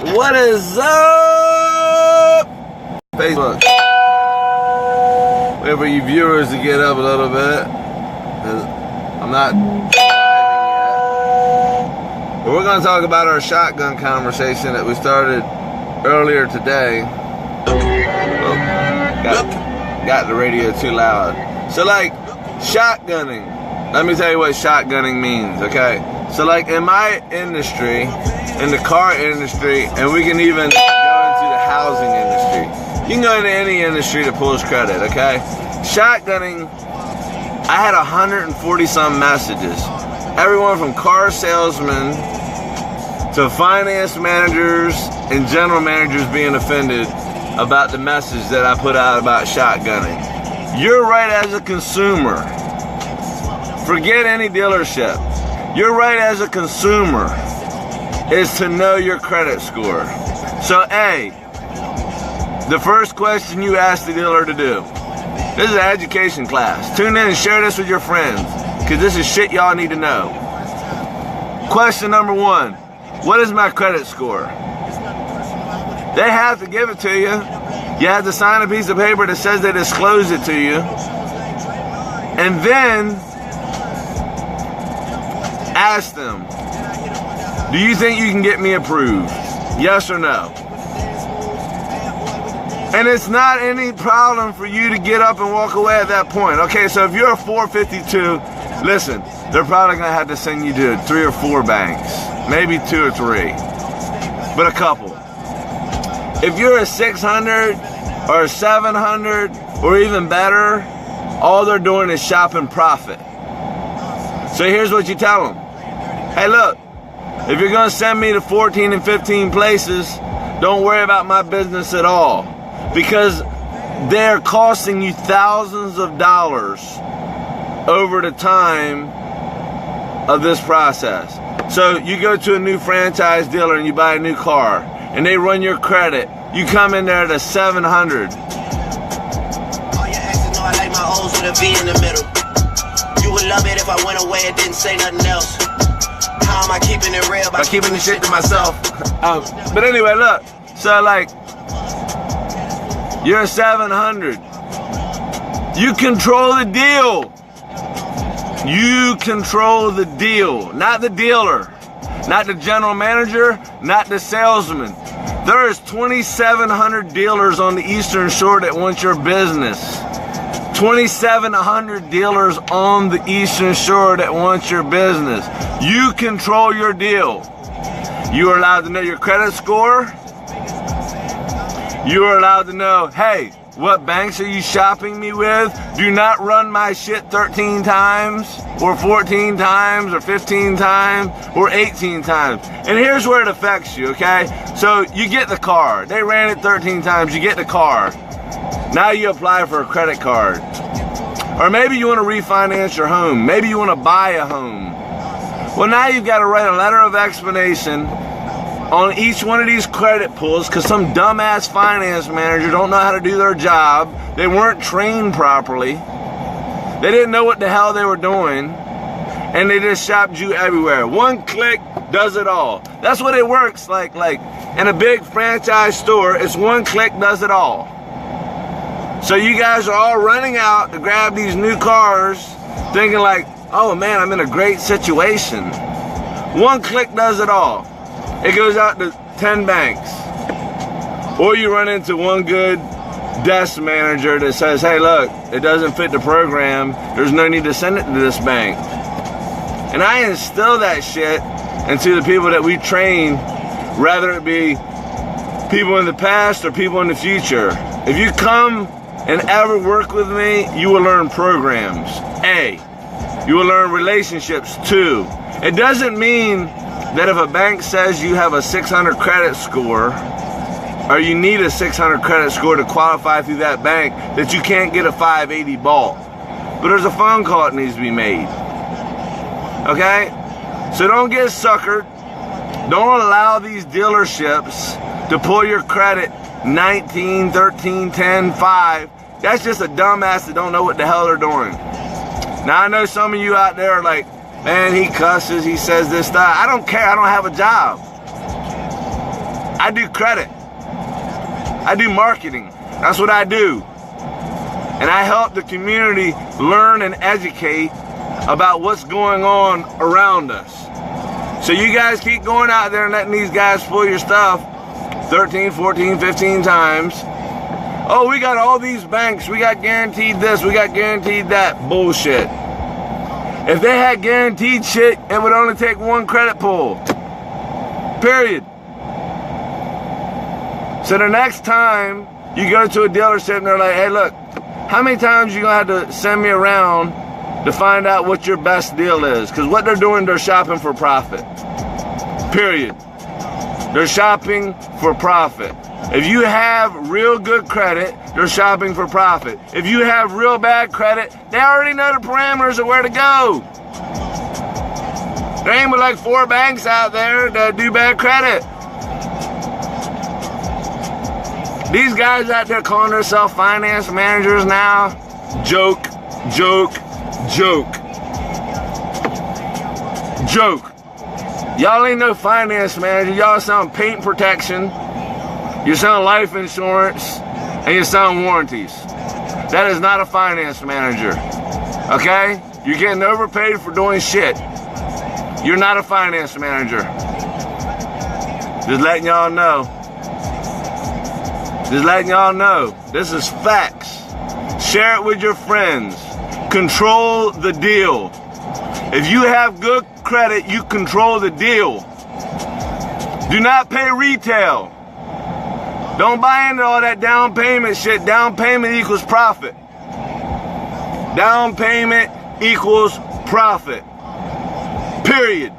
What is up? Facebook. Wait for you viewers to get up a little bit. I'm not driving yet. But we're going to talk about our shotgun conversation that we started earlier today. Got the radio too loud. So like, shotgunning. Let me tell you what shotgunning means, okay? So like in my industry, in the car industry, and we can even go into the housing industry. You can go into any industry that pulls credit, okay? Shotgunning, I had 140 some messages. Everyone from car salesmen to finance managers and general managers being offended about the message that I put out about shotgunning. You're right as a consumer. Forget any dealership. Your right as a consumer is to know your credit score. So A, the first question you ask the dealer to do. This is an education class. Tune in and share this with your friends, because this is shit y'all need to know. Question number one, what is my credit score? They have to give it to you. You have to sign a piece of paper that says they disclose it to you. And then ask them, do you think you can get me approved? Yes or no? And it's not any problem for you to get up and walk away at that point. Okay, so if you're a 452, listen, they're probably going to have to send you to 3 or 4 banks. Maybe 2 or 3. But a couple. If you're a 600 or a 700 or even better, all they're doing is shopping profit. So here's what you tell them. Hey, look, if you're going to send me to 14 and 15 places, don't worry about my business at all, because they're costing you thousands of dollars over the time of this process. So you go to a new franchise dealer and you buy a new car, and they run your credit. You come in there at a 700. All your exes know I like my O's with a V in the middle. You would love it if I went away and didn't say nothing else. How am I keeping it real? By keeping the shit to myself. But anyway, look. So like, you're a 700. You control the deal. You control the deal, not the dealer, not the general manager, not the salesman. There is 2,700 dealers on the Eastern Shore that want your business. 2,700 dealers on the Eastern Shore that want your business. You control your deal. You are allowed to know your credit score. You are allowed to know, hey, what banks are you shopping me with? Do not run my shit 13 times or 14 times or 15 times or 18 times. And here's where it affects you, okay? So you get the car. They ran it 13 times. You get the car. Now you apply for a credit card. Or maybe you want to refinance your home. Maybe you want to buy a home. Well, now you've got to write a letter of explanation on each one of these credit pulls, because some dumbass finance manager don't know how to do their job. They weren't trained properly. They didn't know what the hell they were doing. And they just shopped you everywhere. One click does it all. That's what it works like in a big franchise store. It's one click does it all. So you guys are all running out to grab these new cars, thinking like, oh man, I'm in a great situation. One click does it all. It goes out to 10 banks. Or you run into one good desk manager that says, hey look, it doesn't fit the program, there's no need to send it to this bank. And I instill that shit into the people that we train, whether it be people in the past or people in the future. If you come and ever work with me, you will learn programs. A, you will learn relationships. 2, it doesn't mean that if a bank says you have a 600 credit score, or you need a 600 credit score to qualify through that bank, that you can't get a 580 bulk. But there's a phone call that needs to be made. Okay? So don't get suckered. Don't allow these dealerships to pull your credit 19, 13, 10, 5. That's just a dumbass that don't know what the hell they're doing. Now I know some of you out there are like, man, he cusses, he says this, that. I don't care, I don't have a job. I do credit. I do marketing. That's what I do. And I help the community learn and educate about what's going on around us. So you guys keep going out there and letting these guys pull your stuff 13, 14, 15 times. Oh, we got all these banks. We got guaranteed this. We got guaranteed that. Bullshit. If they had guaranteed shit, it would only take one credit pull. Period. So the next time you go to a dealership and they're like, hey, look, how many times you going to have to send me around to find out what your best deal is? Because what they're doing, they're shopping for profit. Period. They're shopping for profit. If you have real good credit, they're shopping for profit. If you have real bad credit, they already know the parameters of where to go. There ain't but like 4 banks out there that do bad credit. These guys out there calling themselves finance managers now, joke, joke, joke. Joke. Y'all ain't no finance manager. Y'all selling paint protection. You're selling life insurance. And you're selling warranties. That is not a finance manager. Okay? You're getting overpaid for doing shit. You're not a finance manager. Just letting y'all know. Just letting y'all know. This is facts. Share it with your friends. Control the deal. If you have good credit, you control the deal. Do not pay retail. Don't buy into all that down payment shit. Down payment equals profit. Down payment equals profit. Period.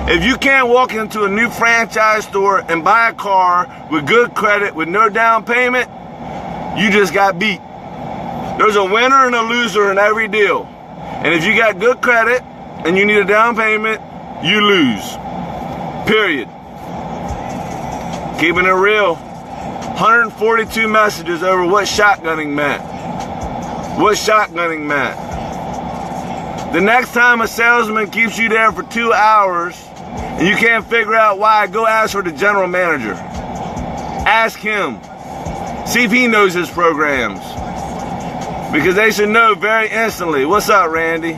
If you can't walk into a new franchise store and buy a car with good credit with no down payment, you just got beat. There's a winner and a loser in every deal. And if you got good credit and you need a down payment, you lose. Period. Keeping it real. 142 messages over what shotgunning meant. What shotgunning meant. The next time a salesman keeps you there for 2 hours and you can't figure out why, go ask for the general manager. Ask him. See if he knows his programs. Because they should know very instantly. What's up, Randy?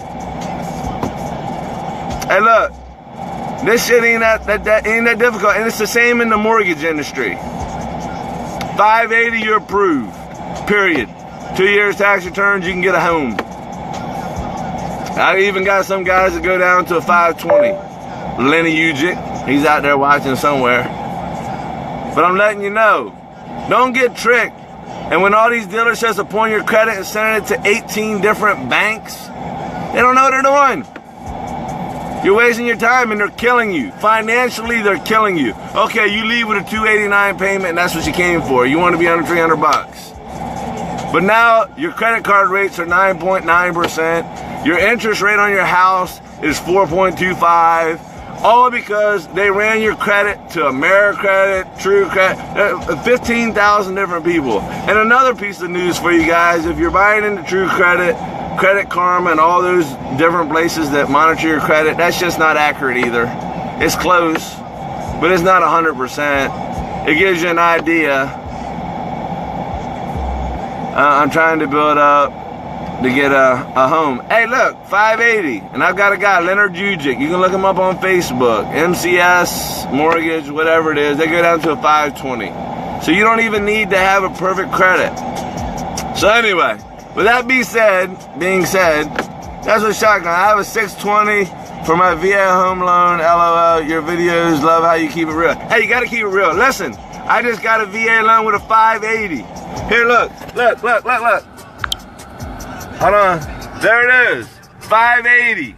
Hey, look. This shit ain't that difficult. And it's the same in the mortgage industry. 580, you're approved. Period. 2 years tax returns, you can get a home. I even got some guys that go down to a 520. Lenny Ujic, he's out there watching somewhere. But I'm letting you know, don't get tricked. And when all these dealerships are pulling your credit and sending it to 18 different banks, they don't know what they're doing. You're wasting your time and they're killing you. Financially, they're killing you. Okay, you leave with a $289 payment and that's what you came for. You want to be under $300 bucks. But now your credit card rates are 9.9%. Your interest rate on your house is 4.25. All because they ran your credit to AmeriCredit, True Credit, 15,000 different people. And another piece of news for you guys, if you're buying into True Credit, Credit Karma, and all those different places that monitor your credit, that's just not accurate either. It's close, but it's not 100%. It gives you an idea. I'm trying to build up to get a home. Hey, look, 580. And I've got a guy, Leonard Jujic. You can look him up on Facebook. MCS, mortgage, whatever it is. They go down to a 520. So you don't even need to have a perfect credit. So anyway, with that being said, that's what shotgun. I have a 620 for my VA home loan. LOL, your videos, love how you keep it real. Hey, you got to keep it real. Listen, I just got a VA loan with a 580. Here, look. Hold on. There it is. 580.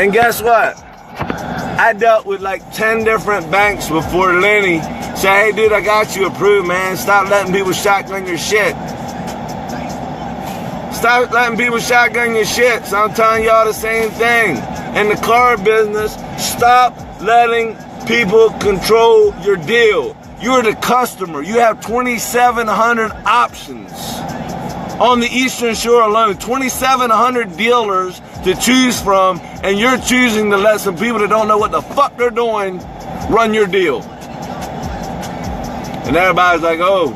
And guess what? I dealt with like 10 different banks before Lenny said, hey, dude, I got you approved, man. Stop letting people shotgun your shit. Stop letting people shotgun your shit. So I'm telling y'all the same thing. In the car business, stop letting people control your deal. You're the customer. You have 2,700 options on the Eastern Shore alone. 2,700 dealers to choose from, and you're choosing to let some people that don't know what the fuck they're doing run your deal. And everybody's like, oh,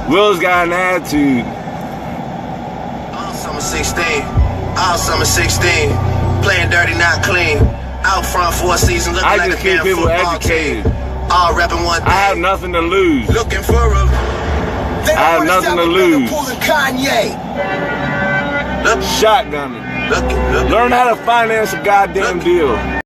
Will's got an attitude. All summer 16, playing dirty, not clean. Out front for a season, looking I like just a keep damn people football educated. team. All rapping one thing. I have nothing to lose. Looking for a. I have nothing to lose. Kanye. Shotgunning. Learn how to finance a goddamn deal.